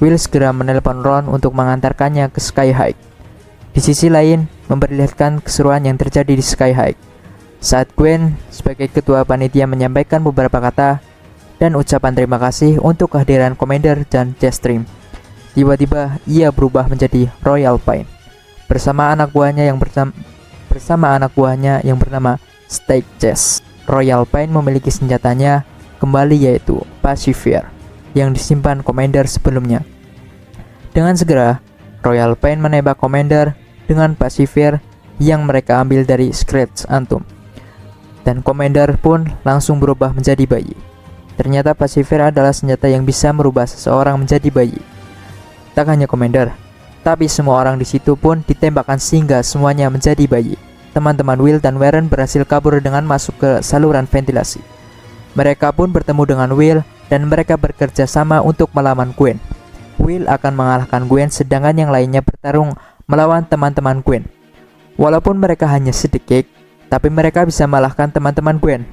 Will segera menelpon Ron untuk mengantarkannya ke Sky High. Di sisi lain, memperlihatkan keseruan yang terjadi di Sky High. Saat Gwen sebagai ketua panitia menyampaikan beberapa kata dan ucapan terima kasih untuk kehadiran Commander dan Jetstream, tiba-tiba ia berubah menjadi Royal Pain bersama anak buahnya yang bernama Stake Chess. Royal Pain memiliki senjatanya kembali, yaitu Pacifier yang disimpan Commander sebelumnya. Dengan segera, Royal Pain menembak Commander dengan Pacifier yang mereka ambil dari Scratch Antum, dan Commander pun langsung berubah menjadi bayi. Ternyata Pacifier adalah senjata yang bisa merubah seseorang menjadi bayi. Tak hanya Commander, tapi semua orang di situ pun ditembakkan sehingga semuanya menjadi bayi. Teman-teman Will dan Warren berhasil kabur dengan masuk ke saluran ventilasi. Mereka pun bertemu dengan Will dan mereka bekerja sama untuk melawan Gwen. Will akan mengalahkan Gwen, sedangkan yang lainnya bertarung melawan teman-teman Gwen. Walaupun mereka hanya sedikit, tapi mereka bisa mengalahkan teman-teman Gwen.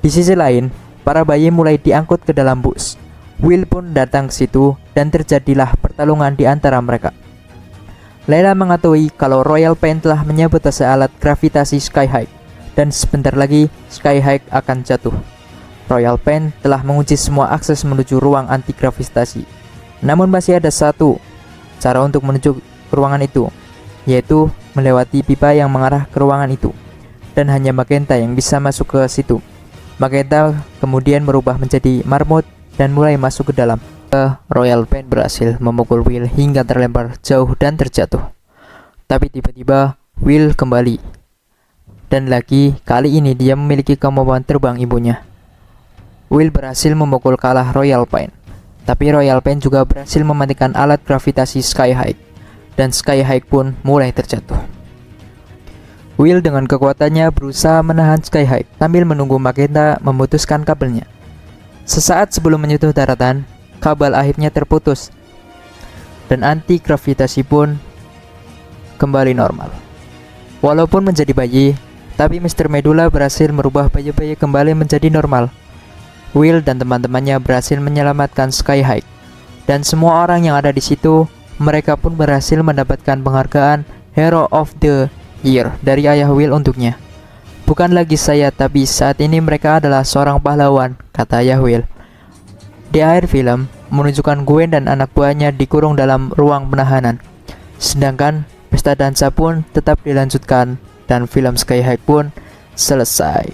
Di sisi lain, para bayi mulai diangkut ke dalam bus. Will pun datang ke situ dan terjadilah pertarungan di antara mereka. Layla mengetahui kalau Royal Pain telah menyabotase alat gravitasi Sky High dan sebentar lagi Sky High akan jatuh. Royal Pain telah mengunci semua akses menuju ruang anti-gravitasi. Namun masih ada satu cara untuk menuju ke ruangan itu, yaitu melewati pipa yang mengarah ke ruangan itu. Dan hanya Magenta yang bisa masuk ke situ. Magenta kemudian berubah menjadi marmut dan mulai masuk ke dalam. Royal Pain berhasil memukul Will hingga terlempar jauh dan terjatuh. Tapi tiba-tiba Will kembali. Dan lagi kali ini dia memiliki kemampuan terbang ibunya. Will berhasil memukul kalah Royal Pain. Tapi Royal Pain juga berhasil mematikan alat gravitasi Sky High. Dan Sky High pun mulai terjatuh. Will dengan kekuatannya berusaha menahan Sky High sambil menunggu Magenta memutuskan kabelnya. Sesaat sebelum menyentuh daratan, kabel akhirnya terputus dan anti-gravitasi pun kembali normal. Walaupun menjadi bayi, tapi Mr. Medulla berhasil merubah bayi-bayi kembali menjadi normal. Will dan teman-temannya berhasil menyelamatkan Sky High, dan semua orang yang ada di situ, mereka pun berhasil mendapatkan penghargaan Hero of the Year dari ayah Will untuknya. Bukan lagi saya, tapi saat ini mereka adalah seorang pahlawan, kata ayah Will. Di akhir film, menunjukkan Gwen dan anak buahnya dikurung dalam ruang penahanan. Sedangkan pesta dansa pun tetap dilanjutkan dan film Sky High pun selesai.